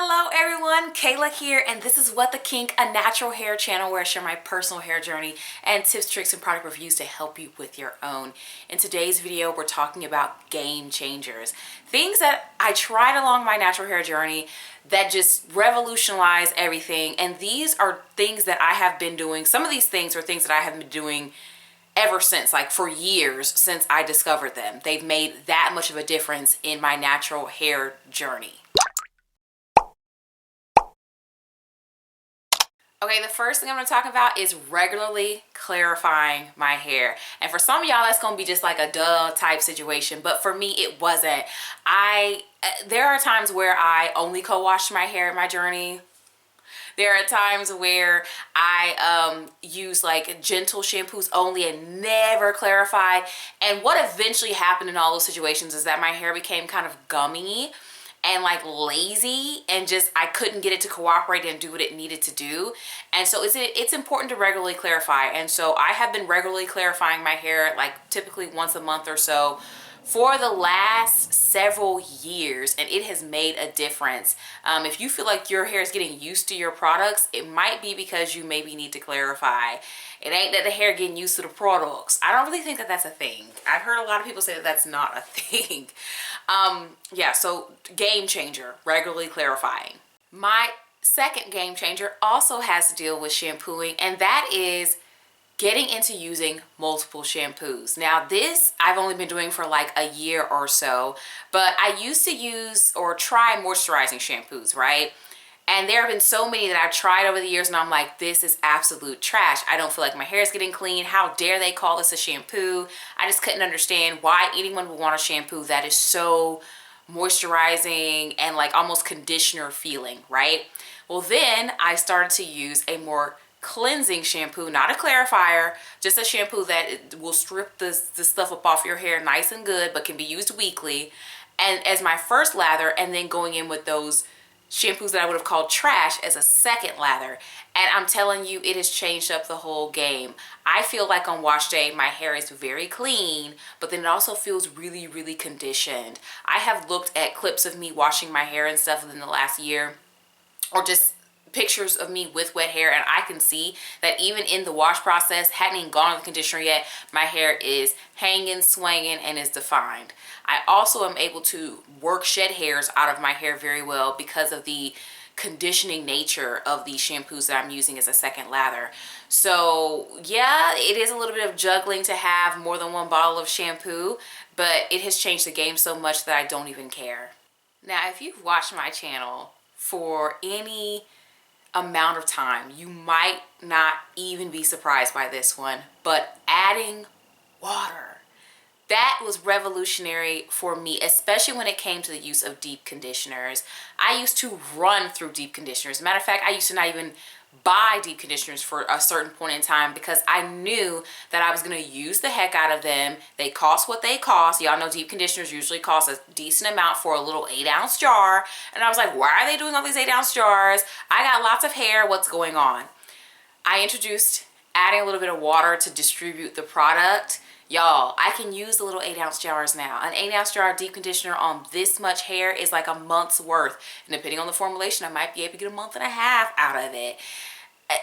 Hello everyone, Kayla here, and this is What the Kink, a natural hair channel where I share my personal hair journey and tips, tricks, and product reviews to help you with your own. In today's video, we're talking about game changers. Things that I tried along my natural hair journey that just revolutionize everything, and these are things that I have been doing. Some of these things are things that I have been doing ever since, like for years since I discovered them. They've made that much of a difference in my natural hair journey. Okay, the first thing I'm going to talk about is regularly clarifying my hair. And for some of y'all, that's going to be just like a duh type situation. But for me, it wasn't. There are times where I only co-wash my hair in my journey. There are times where I use like gentle shampoos only and never clarified. And what eventually happened in all those situations is that my hair became kind of gummy and like lazy, and just I couldn't get it to cooperate and do what it needed to do. And so it's important to regularly clarify. And so I have been regularly clarifying my hair, like typically once a month or so, for the last several years, and it has made a difference. If you feel like your hair is getting used to your products, it might be because you maybe need to clarify. It ain't that the hair getting used to the products. I don't really think that that's a thing. I've heard a lot of people say that that's not a thing. Yeah, so game changer, regularly clarifying. My second game changer also has to deal with shampooing, and that is getting into using multiple shampoos. Now this I've only been doing for like a year or so, but I used to use or try moisturizing shampoos, right? And there have been so many that I've tried over the years, and I'm like, this is absolute trash. I don't feel like my hair is getting clean. How dare they call this a shampoo? I just couldn't understand why anyone would want a shampoo that is so moisturizing and like almost conditioner feeling, right? Well, then I started to use a more cleansing shampoo, not a clarifier, just a shampoo that will strip the stuff up off your hair nice and good, but can be used weekly, and as my first lather, and then going in with those shampoos that I would have called trash as a second lather. And I'm telling you, it has changed up the whole game. I feel like on wash day my hair is very clean, but then it also feels really, really conditioned. I have looked at clips of me washing my hair and stuff within the last year, or just pictures of me with wet hair, and I can see that even in the wash process, hadn't even gone on the conditioner yet, my hair is hanging, swinging, and is defined. I also am able to work shed hairs out of my hair very well because of the conditioning nature of these shampoos that I'm using as a second lather. So yeah, it is a little bit of juggling to have more than one bottle of shampoo, but it has changed the game so much that I don't even care. Now, if you've watched my channel for any amount of time, you might not even be surprised by this one, but adding water. That was revolutionary for me, especially when it came to the use of deep conditioners. I used to run through deep conditioners. Matter of fact, I used to not even buy deep conditioners for a certain point in time because I knew that I was going to use the heck out of them. They cost what they cost. Y'all know deep conditioners usually cost a decent amount for a little 8-ounce jar. And I was like, why are they doing all these 8-ounce jars? I got lots of hair. What's going on? I introduced adding a little bit of water to distribute the product. Y'all, I can use the little 8-ounce jars now. An 8-ounce jar of deep conditioner on this much hair is like a month's worth. And depending on the formulation, I might be able to get a month and a half out of it.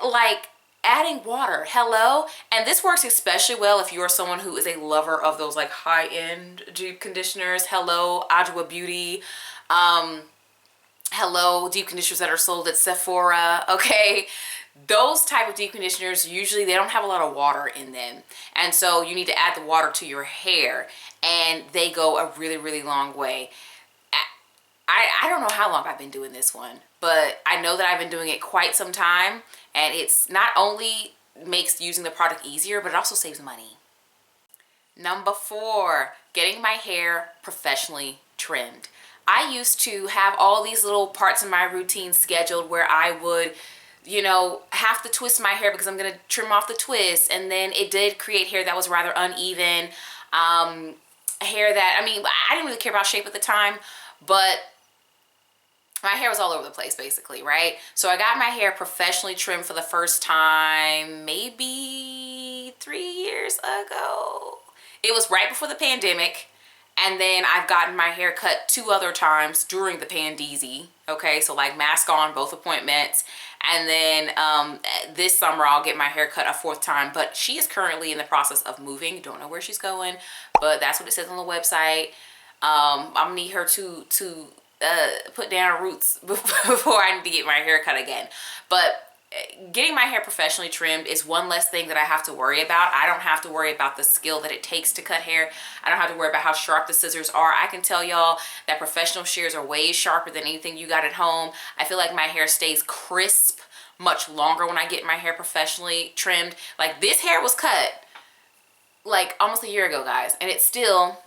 Like, adding water, hello? And this works especially well if you're someone who is a lover of those like high-end deep conditioners. Hello, Adwoa Beauty. Hello, deep conditioners that are sold at Sephora, okay? Those type of deep conditioners, usually they don't have a lot of water in them. And so you need to add the water to your hair, and they go a really, really long way. I don't know how long I've been doing this one, but I know that I've been doing it quite some time, and it's not only makes using the product easier, but it also saves money. Number 4, getting my hair professionally trimmed. I used to have all these little parts of my routine scheduled where I would, you know, have to twist my hair because I'm going to trim off the twist, and then it did create hair that was rather uneven. Hair that, I mean, I didn't really care about shape at the time, but my hair was all over the place basically, right? So I got my hair professionally trimmed for the first time maybe 3 years ago. It was right before the pandemic, and then I've gotten my hair cut 2 other times during the pandeezy. Okay, so like mask on both appointments. And then this summer I'll get my hair cut a 4th time. But she is currently in the process of moving. Don't know where she's going, but that's what it says on the website. I'm gonna need her to put down roots before I need to get my hair cut again. But getting my hair professionally trimmed is one less thing that I have to worry about. I don't have to worry about the skill that it takes to cut hair. I don't have to worry about how sharp the scissors are. I can tell y'all that professional shears are way sharper than anything you got at home. I feel like my hair stays crisp much longer when I get my hair professionally trimmed. Like, this hair was cut like almost a year ago, guys, and it still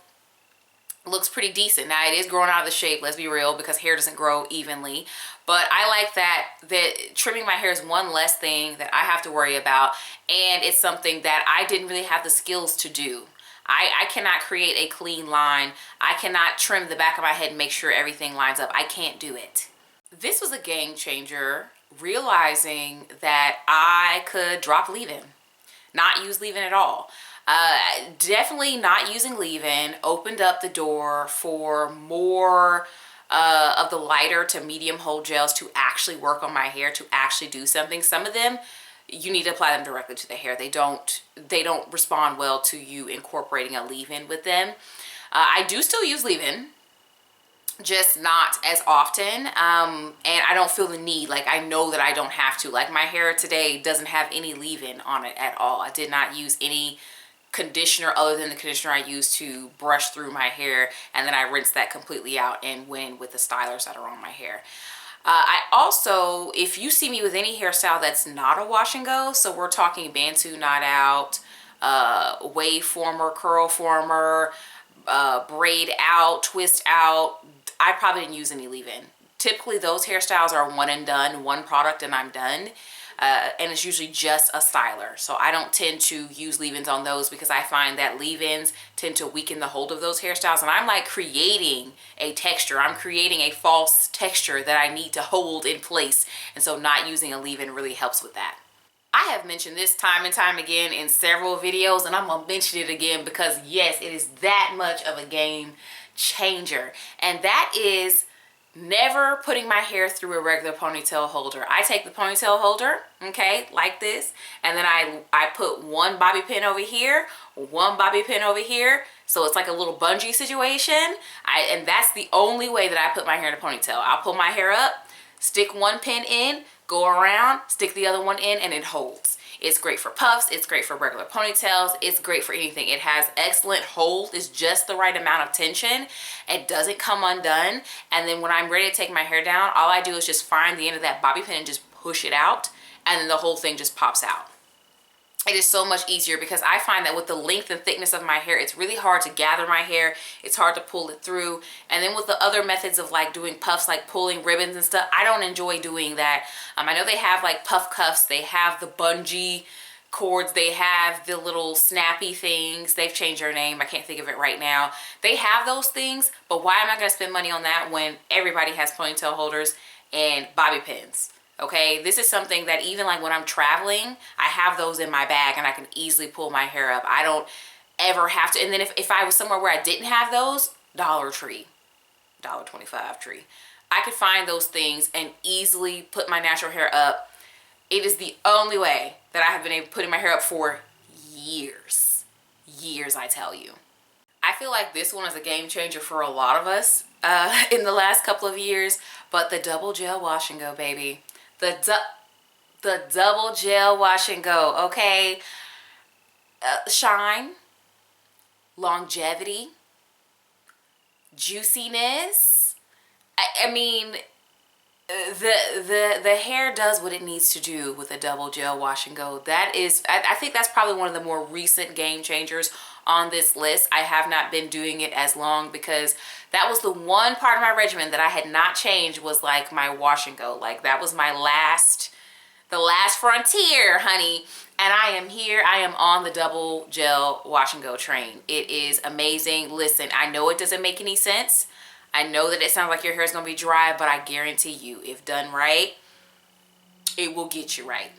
looks pretty decent. Now, it is growing out of the shape, let's be real, because hair doesn't grow evenly. But I like that trimming my hair is one less thing that I have to worry about, and it's something that I didn't really have the skills to do. I cannot create a clean line. I cannot trim the back of my head and make sure everything lines up. I can't do it. This was a game changer, realizing that I could drop leave-in, not use leave-in at all. Definitely not using leave-in opened up the door for more of the lighter to medium hold gels to actually work on my hair, to actually do something. Some of them, you need to apply them directly to the hair. They don't respond well to you incorporating a leave-in with them. I do still use leave-in, just not as often, and I don't feel the need. Like, I know that I don't have to. Like, my hair today doesn't have any leave-in on it at all. I did not use any conditioner other than the conditioner I use to brush through my hair, and then I rinsed that completely out and went in with the stylers that are on my hair. I also, if you see me with any hairstyle that's not a wash and go, so we're talking Bantu knot out, wave former, curl former, braid out, twist out, I probably didn't use any leave-in. Typically those hairstyles are one and done, one product and I'm done. And it's usually just a styler. So I don't tend to use leave-ins on those because I find that leave-ins tend to weaken the hold of those hairstyles. And I'm like creating a texture. I'm creating a false texture that I need to hold in place. And so not using a leave-in really helps with that. I have mentioned this time and time again in several videos, and I'm gonna mention it again because yes, it is that much of a game changer. And that is never putting my hair through a regular ponytail holder. I take the ponytail holder, okay, like this, and then I put one bobby pin over here, one bobby pin over here, so it's like a little bungee situation. And that's the only way that I put my hair in a ponytail. I'll pull my hair up, stick one pin in, go around, stick the other one in, and it holds. It's great for puffs, it's great for regular ponytails, it's great for anything. It has excellent hold, it's just the right amount of tension. It doesn't come undone. And then when I'm ready to take my hair down, all I do is just find the end of that bobby pin and just push it out, and then the whole thing just pops out. It is so much easier because I find that with the length and thickness of my hair, it's really hard to gather my hair. It's hard to pull it through. And then with the other methods of like doing puffs, like pulling ribbons and stuff, I don't enjoy doing that. I know they have like puff cuffs. They have the bungee cords. They have the little snappy things. They've changed their name. I can't think of it right now. They have those things, but why am I going to spend money on that when everybody has ponytail holders and bobby pins? Okay, this is something that even like when I'm traveling, I have those in my bag and I can easily pull my hair up. I don't ever have to. And then if I was somewhere where I didn't have those, Dollar Tree, $1.25 tree, I could find those things and easily put my natural hair up. It is the only way that I have been able to put my hair up for years. Years, I tell you. I feel like this one is a game changer for a lot of us in the last couple of years, but the double gel wash and go, baby. The double gel wash and go, okay? Shine, longevity, juiciness. I mean, the hair does what it needs to do with a double gel wash and go. That is, I think that's probably one of the more recent game changers on this list. I have not been doing it as long because that was the one part of my regimen that I had not changed, was like my wash and go. Like that was my the last frontier, honey. And I am here. I am on the double gel wash and go train. It is amazing. Listen, I know it doesn't make any sense. I know that it sounds like your hair is going to be dry, but I guarantee you, if done right, it will get you right.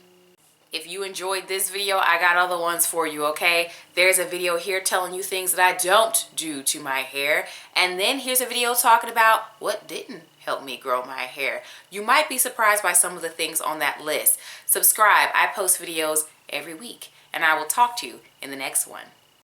If you enjoyed this video, I got other ones for you, okay? There's a video here telling you things that I don't do to my hair. And then here's a video talking about what didn't help me grow my hair. You might be surprised by some of the things on that list. Subscribe. I post videos every week, and I will talk to you in the next one.